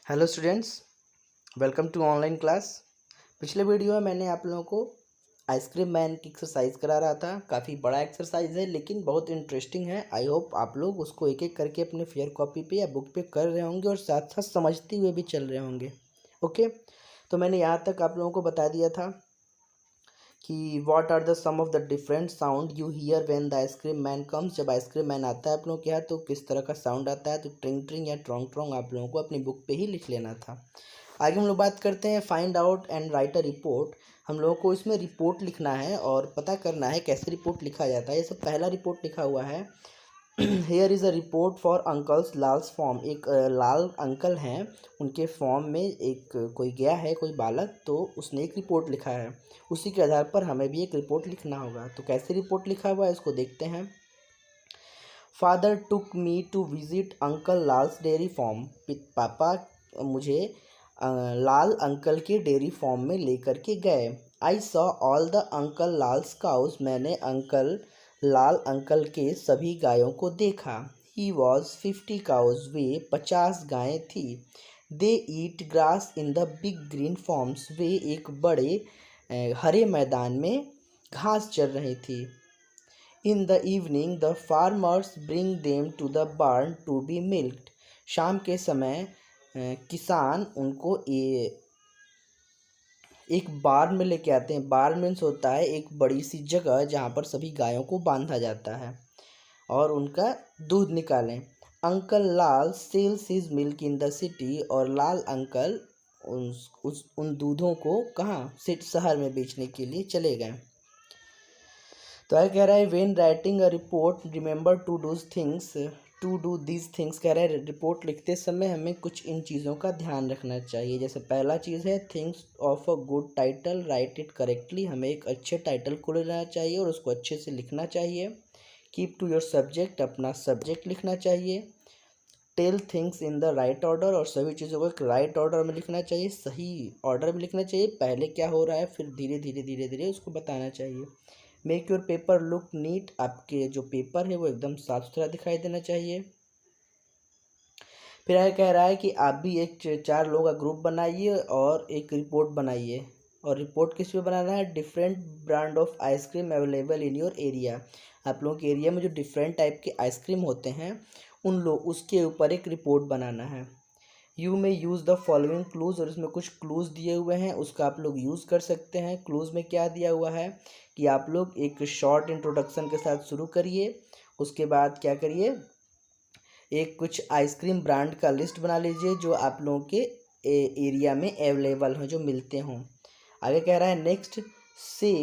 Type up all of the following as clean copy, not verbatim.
Hello students, welcome to online class. पिछले video में मैंने आप लोगों को आइसक्रीम मैन की एक्सरसाइज करा रहा था। काफ़ी बड़ा एक्सरसाइज है लेकिन बहुत इंटरेस्टिंग है। आई होप आप लोग उसको एक एक करके अपने फेयर कॉपी पे या बुक पे कर रहे होंगे और साथ साथ समझते हुए भी चल रहे होंगे। ओके, तो मैंने यहाँ तक आप लोगों को बता दिया था कि what are the some of the different sound you hear when the ice cream man comes. जब आइसक्रीम मैन आता है आप लोगों के यहाँ तो किस तरह का साउंड आता है। तो ट्रिंग ट्रिंग या ट्रोंग ट्रोंग आप लोगों को अपनी बुक पे ही लिख लेना था। आगे हम लोग बात करते हैं find out and right a report. हम लोगों को इसमें रिपोर्ट लिखना है और पता करना है कैसे रिपोर्ट लिखा जाता है। ये सब पहला रिपोर्ट लिखा हुआ है। Here is a report for uncles Lal's form. एक लाल अंकल हैं, उनके फॉर्म में एक कोई गया है, कोई बालक, तो उसने एक रिपोर्ट लिखा है। उसी के आधार पर हमें भी एक रिपोर्ट लिखना होगा। तो कैसे रिपोर्ट लिखा हुआ है इसको देखते हैं। Father took me to visit uncle Lal's dairy farm. पापा मुझे लाल अंकल के डेयरी फार्म में लेकर के गए। I saw all the uncle Lal's cows. मैंने लाल अंकल के सभी गायों को देखा। He was 50 cows. वे 50 गायें थी। They eat grass in the big green farms. वे एक बड़े हरे मैदान में घास चर रही थी। In the evening the farmers bring them to the barn to be milked. शाम के समय किसान उनको एक बार्न में लेके आते हैं। बार्न मीन्स होता है एक बड़ी सी जगह जहाँ पर सभी गायों को बांधा जाता है और उनका दूध निकालें। Uncle Lal sales his milk in the city. और लाल अंकल उन दूधों को कहाँ शहर में बेचने के लिए चले गए। तो आगे कह रहा है when writing a report remember to do this things. कह रहा है रिपोर्ट लिखते समय हमें कुछ इन चीज़ों का ध्यान रखना चाहिए। जैसे पहला चीज़ है things of a good title, right it correctly. हमें एक अच्छे टाइटल को लेना चाहिए और उसको अच्छे से लिखना चाहिए। कीप टू योर सब्जेक्ट, अपना सब्जेक्ट लिखना चाहिए। Tell things in the right order, और सभी चीज़ों को एक राइट ऑर्डर में लिखना चाहिए, सही ऑर्डर में लिखना चाहिए। पहले क्या हो रहा है फिर धीरे धीरे धीरे धीरे उसको बताना चाहिए। Make your paper look neat. आपके जो पेपर है वो एकदम साफ सुथरा दिखाई देना चाहिए। फिर आगे कह रहा है कि आप भी एक 4 लोगों का ग्रुप बनाइए और एक रिपोर्ट बनाइए। और रिपोर्ट किस पे बनाना है। Different brand of ice cream available in your area. आप लोगों के एरिया में जो डिफरेंट टाइप के आइसक्रीम होते हैं उसके ऊपर एक रिपोर्ट बनाना है। यू में यूज़ द फॉलोइंग क्लूज़। और इसमें कुछ क्लूज़ दिए हुए हैं, उसका आप लोग यूज़ कर सकते हैं। क्लूज़ में क्या दिया हुआ है कि आप लोग एक शॉर्ट इंट्रोडक्शन के साथ शुरू करिए। उसके बाद क्या करिए, एक कुछ आइसक्रीम ब्रांड का लिस्ट बना लीजिए जो आप लोगों के एरिया में अवेलेबल हो, जो मिलते हों। आगे कह रहा है नेक्स्ट से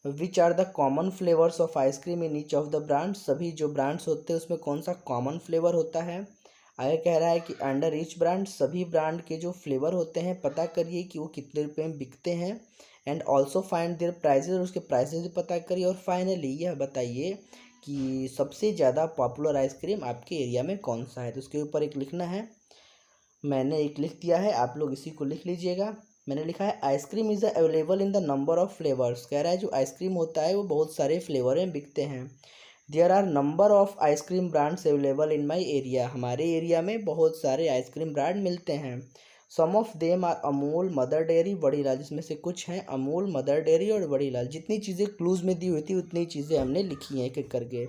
which are the common flavours of ice cream in each of the brand. सभी जो ब्रांड्स होते हैं उसमें कौन सा कॉमन फ्लेवर होता है। आगे कह रहा है कि अंडर ईच ब्रांड, सभी ब्रांड के जो फ्लेवर होते हैं पता करिए कि वो कितने रुपए में बिकते हैं। And also find their prices, और उसके प्राइसेज भी पता करिए। और फाइनली यह बताइए कि सबसे ज़्यादा पॉपुलर आइसक्रीम आपके एरिया में कौन सा है। तो उसके ऊपर एक लिखना है। मैंने एक लिख दिया है, आप लोग इसी को लिख लीजिएगा। मैंने लिखा है ice cream is available in the number of flavours. कह रहा है जो आइसक्रीम होता है वो बहुत सारे फ्लेवर में बिकते हैं। There are number of ice cream brands available in my area. हमारे एरिया में बहुत सारे आइसक्रीम ब्रांड मिलते हैं। Some of them are Amul, Mother Dairy, Badilal. जिसमें से कुछ हैं अमूल, मदर डेयरी और बड़ीलाल। जितनी चीज़ें क्लूज में दी हुई थी उतनी चीज़ें हमने लिखी हैं एक एक करके।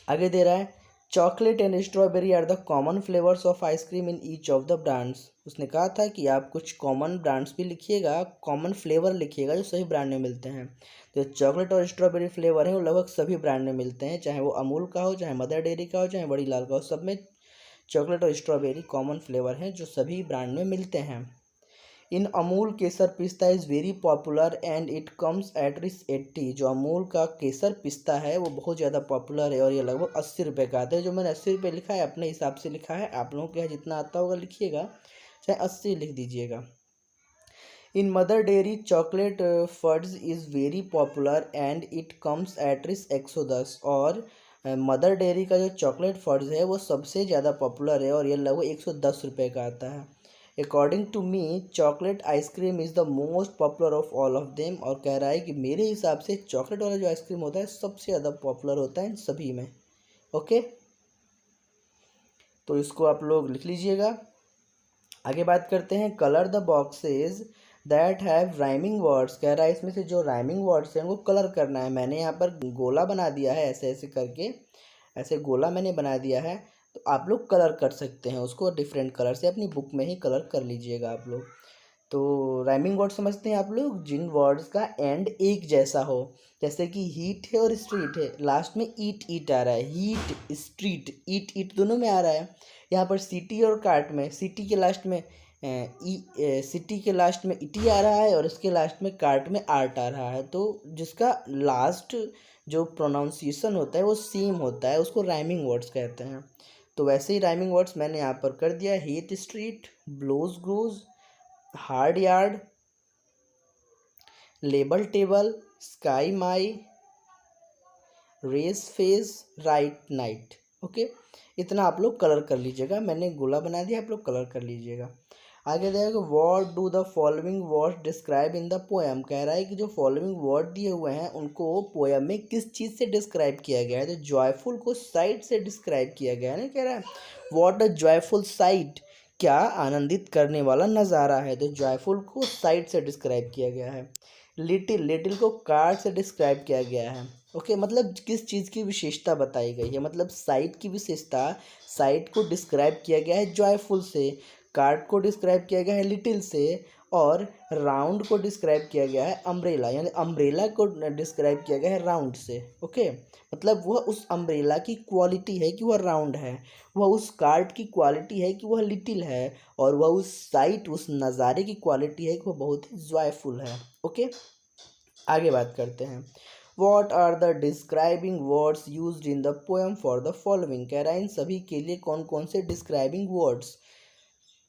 आगे दे रहा है chocolate and strawberry are the common flavours of ice cream in each of the brands. उसने कहा था कि आप कुछ कॉमन ब्रांड्स भी लिखिएगा, कॉमन फ्लेवर लिखिएगा जो सभी ब्रांड में मिलते हैं। तो चॉकलेट और स्ट्रॉबेरी फ्लेवर है वो लगभग सभी ब्रांड में मिलते हैं, चाहे वो अमूल का हो, चाहे मदर डेयरी का हो, चाहे बड़ी लाल का हो। सब में चॉकलेट और स्ट्रॉबेरी कॉमन फ्लेवर हैं जो सभी ब्रांड में मिलते हैं। इन अमूल केसर पिस्ता is very popular and it comes at रिस 80। जो अमूल का केसर पिस्ता है वो बहुत ज़्यादा पॉपुलर है और ये लगभग 80 रुपये का आता है। जो मैंने 80 रुपये लिखा है अपने हिसाब से लिखा है, आप लोगों के यहाँ जितना आता होगा लिखिएगा, चाहे 80 लिख दीजिएगा। In Mother Dairy chocolate fudge is very popular and it comes at रिस 110। और मदर डेयरी का जो चॉकलेट फड्स है वो सबसे ज़्यादा पॉपुलर है और ये लगभग 110 रुपये का आता है। According to me chocolate ice cream is the most popular of all of them. और कह रहा है कि मेरे हिसाब से चॉकलेट वाला जो आइसक्रीम होता है सबसे ज़्यादा पॉपुलर होता है इन सभी में। ओके, तो इसको आप लोग लिख लीजिएगा। आगे बात करते हैं colour the boxes that have rhyming words. कह रहा है इसमें से जो राइमिंग वर्ड्स हैं वो कलर करना है। मैंने यहाँ पर गोला बना दिया है, ऐसे ऐसे करके ऐसे गोला मैंने बना दिया है। तो आप लोग कलर कर सकते हैं उसको डिफरेंट कलर से, अपनी बुक में ही कलर कर लीजिएगा आप लोग। तो राइमिंग वर्ड समझते हैं आप लोग, जिन वर्ड्स का एंड एक जैसा हो। जैसे कि हीट है और स्ट्रीट है, लास्ट में ईट ईट आ रहा है, हीट स्ट्रीट ईट ईट दोनों में आ रहा है। यहाँ पर सिटी और कार्ट में सिटी के लास्ट में सिटी के लास्ट में इटी आ रहा है और इसके लास्ट में कार्ट में आर्ट आ रहा है। तो जिसका लास्ट जो प्रोनाउंसिएशन होता है वो सेम होता है, उसको राइमिंग वर्ड्स कहते हैं। तो वैसे ही राइमिंग वर्ड्स मैंने यहाँ पर कर दिया, heat street, blows grows, hard yard, label table, sky my, race face, right night. Okay, इतना आप लोग कलर कर लीजिएगा। मैंने गोला बना दिया, आप लोग कलर कर लीजिएगा। आगे देखो, what do the following word describe in the poem. कह रहा है कि जो फॉलोइंग वर्ड दिए हुए हैं उनको पोएम में किस चीज़ से डिस्क्राइब किया गया है। तो जॉयफुल को साइट से डिस्क्राइब किया गया है ना। कह रहा है व्हाट अ जॉयफुल साइट, क्या आनंदित करने वाला नज़ारा है। तो जॉयफुल को साइट से डिस्क्राइब किया गया है। लिटिल, लिटिल को कार्ड से डिस्क्राइब किया गया है। ओके, मतलब किस चीज़ की विशेषता बताई गई है, मतलब साइट की विशेषता, साइट को डिस्क्राइब किया गया है जॉयफुल से, कार्ड को डिस्क्राइब किया गया है लिटिल से, और राउंड को डिस्क्राइब किया गया है अम्ब्रेला, यानी अम्ब्रेला को डिस्क्राइब किया गया है राउंड से। ओके, मतलब वह उस अम्ब्रेला की क्वालिटी है कि वह राउंड है, वह उस कार्ड की क्वालिटी है कि वह लिटिल है, और वह उस साइट, उस नज़ारे की क्वालिटी है कि वह बहुत ही जॉयफुल है। ओके, आगे बात करते हैं। What are the describing words use in the poem for the following. कह रहा है इन सभी के लिए कौन कौन से डिस्क्राइबिंग वर्ड्स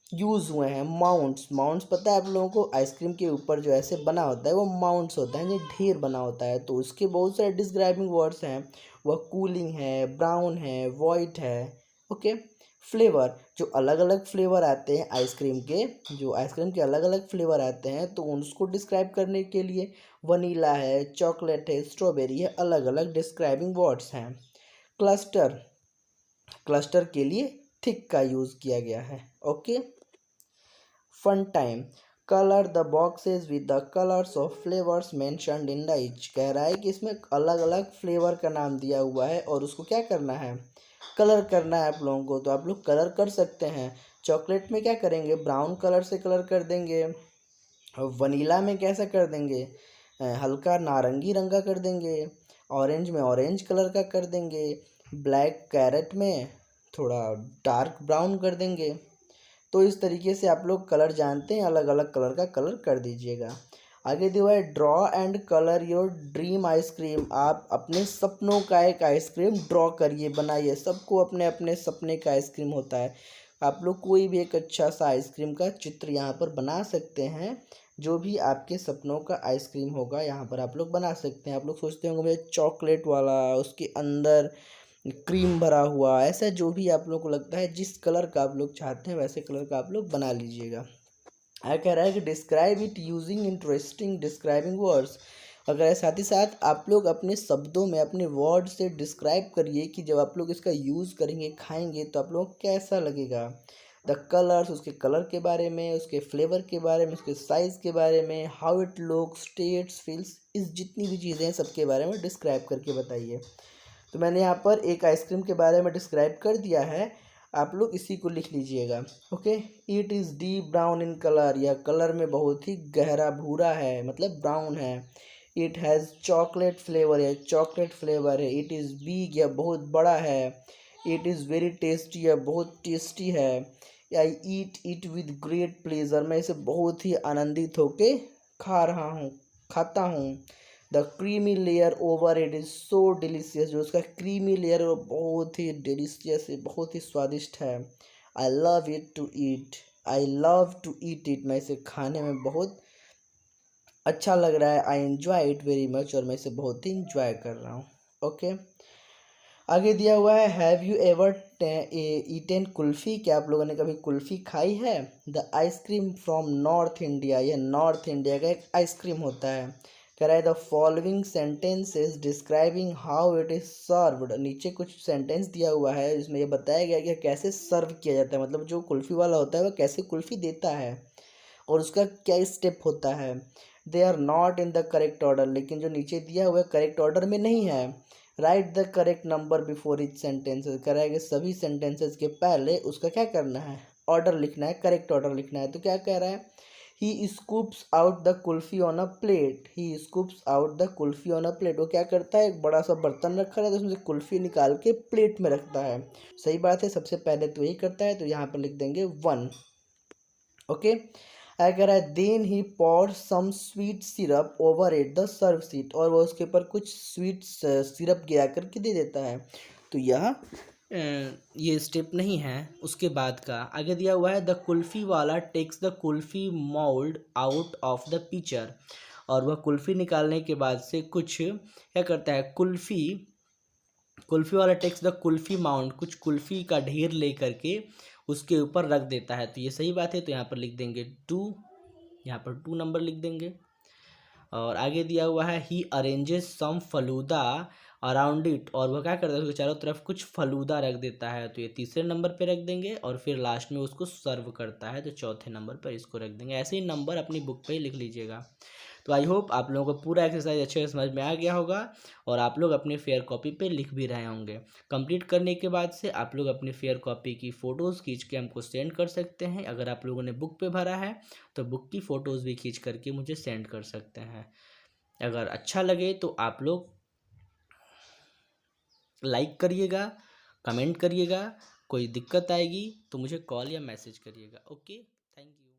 यूज हुए हैं। माउंट्स, माउंट्स पता है आप लोगों को, आइसक्रीम के ऊपर जो ऐसे बना होता है वो माउंट्स होता है, जो ढेर बना होता है। तो उसके बहुत सारे डिस्क्राइबिंग वर्ड्स हैं। वह कूलिंग है, ब्राउन है, वाइट है। ओके, फ्लेवर, जो अलग अलग फ्लेवर आते हैं आइसक्रीम के, जो आइसक्रीम के अलग अलग फ्लेवर आते हैं तो उसको डिस्क्राइब करने के लिए वनीला है, चॉकलेट है, स्ट्रॉबेरी है, अलग अलग डिस्क्राइबिंग वर्ड्स हैं। क्लस्टर, क्लस्टर के लिए थिक का यूज़ किया गया है। Okay, fun time, colour the boxes with the colours of flavours mentioned in the each. कह रहा है कि इसमें अलग अलग फ्लेवर का नाम दिया हुआ है और उसको क्या करना है, कलर करना है आप लोगों को। तो आप लोग कलर कर सकते हैं। चॉकलेट में क्या करेंगे, ब्राउन कलर से कलर कर देंगे। और वनीला में कैसा कर देंगे, हल्का नारंगी रंग का कर देंगे। ऑरेंज में ऑरेंज कलर का कर देंगे। ब्लैक कैरेट में थोड़ा डार्क ब्राउन कर देंगे। तो इस तरीके से आप लोग कलर जानते हैं, अलग अलग कलर का कलर कर दीजिएगा। आगे दिया हुआ है draw and colour your dream ice cream. आप अपने सपनों का एक आइसक्रीम ड्रॉ करिए, बनाइए। सबको अपने अपने सपने का आइसक्रीम होता है। आप लोग कोई भी एक अच्छा सा आइसक्रीम का चित्र यहाँ पर बना सकते हैं। जो भी आपके सपनों का आइसक्रीम होगा यहाँ पर आप लोग बना सकते हैं। आप लोग सोचते होंगे मुझे चॉकलेट वाला, उसके अंदर क्रीम भरा हुआ, ऐसा जो भी आप लोग को लगता है, जिस कलर का आप लोग चाहते हैं वैसे कलर का आप लोग बना लीजिएगा। आगे कह रहा है कि describe it using interesting describing words. अगर साथ ही साथ आप लोग अपने शब्दों में, अपने वर्ड से डिस्क्राइब करिए कि जब आप लोग इसका यूज़ करेंगे, खाएंगे, तो आप लोग कैसा लगेगा। द कलर्स, उसके कलर के बारे में, उसके फ्लेवर के बारे में, उसके साइज़ के बारे में, how it looks, taste, feels, इस जितनी भी चीज़ें हैं सबके बारे में डिस्क्राइब करके बताइए। तो मैंने यहाँ पर एक आइसक्रीम के बारे में डिस्क्राइब कर दिया है, आप लोग इसी को लिख लीजिएगा। Okay, it is deep brown in colour, यह कलर में बहुत ही गहरा भूरा है, मतलब ब्राउन है। इट हैज़ चॉकलेट फ्लेवर, यह चॉकलेट फ्लेवर है। इट इज़ बिग, यह बहुत बड़ा है। इट इज़ वेरी टेस्टी, यह बहुत टेस्टी है। I eat it with great pleasure, मैं इसे बहुत ही आनंदित होके खा रहा हूँ, खाता हूँ। The creamy layer over it is so delicious, जो उसका क्रीमी लेयर है वो बहुत ही डिलीशियस है, बहुत ही स्वादिष्ट है। I love it to eat, I love to eat it, मैं इसे खाने में बहुत अच्छा लग रहा है। I enjoy it very much, और मैं इसे बहुत ही इंजॉय कर रहा हूँ। ओके, आगे दिया हुआ है have you ever eaten kulfi, क्या आप लोगों ने कभी कुल्फ़ी खाई है। The ice cream from north India, यह नॉर्थ इंडिया का एक आइसक्रीम होता है। कह रहा है the following sentences describing how it is served. नीचे कुछ सेंटेंस दिया हुआ है, इसमें ये बताया गया कि कैसे सर्व किया जाता है, मतलब जो कुल्फ़ी वाला होता है वह कैसे कुल्फ़ी देता है और उसका क्या स्टेप होता है। They are not in the correct order, लेकिन जो नीचे दिया हुआ है करेक्ट ऑर्डर में नहीं है। Right the correct number before etch sentences, कह रहा है कि सभी सेंटेंसेस के पहले उसका क्या करना है, ऑर्डर लिखना है, करेक्ट ऑर्डर लिखना है। तो क्या कह रहा है, he scoops out the kulfi on a plate, he scoops out the kulfi on a plate. वो क्या करता है, एक बड़ा सा बर्तन रखा रहता है, उसमें से कुल्फ़ी निकाल के प्लेट में रखता है। सही बात है, सबसे पहले तो यही करता है, तो यहाँ पर लिख देंगे 1। ओके, कह रहा है then he pour some sweet syrup over it the serve seat, और वो उसके ऊपर कुछ स्वीट सिरप गिरा करके दे देता है। तो यह ये स्टेप नहीं है। उसके बाद का आगे दिया हुआ है द कुल्फ़ी वाला takes the kulfi mould out of the pitcher, और वह कुल्फ़ी निकालने के बाद से कुछ क्या करता है, कुल्फ़ी वाला टेक्स द कुल्फ़ी माउंट, कुछ कुल्फ़ी का ढेर ले करके उसके ऊपर रख देता है। तो ये सही बात है, तो यहाँ पर लिख देंगे 2, यहाँ पर 2 नंबर लिख देंगे। और आगे दिया हुआ है he arranges some falooda around it, और वह क्या करता है, उसके चारों तरफ कुछ फलूदा रख देता है। तो ये तीसरे नंबर पे रख देंगे, और फिर लास्ट में उसको सर्व करता है, तो चौथे नंबर पर इसको रख देंगे। ऐसे ही नंबर अपनी बुक पे ही लिख लीजिएगा। तो आई होप आप लोगों को पूरा एक्सरसाइज अच्छे से समझ में आ गया होगा, और आप लोग अपने फेयर कॉपी पे लिख भी रहे होंगे। कंप्लीट करने के बाद से आप लोग अपनी फेयर कॉपी की फ़ोटोज़ खींच के हमको सेंड कर सकते हैं। अगर आप लोगों ने बुक पे भरा है तो बुक की फ़ोटोज़ भी खींच करके मुझे सेंड कर सकते हैं। अगर अच्छा लगे तो आप लोग लाइक करिएगा, कमेंट करिएगा। कोई दिक्कत आएगी तो मुझे कॉल या मैसेज करिएगा। Okay, thank you.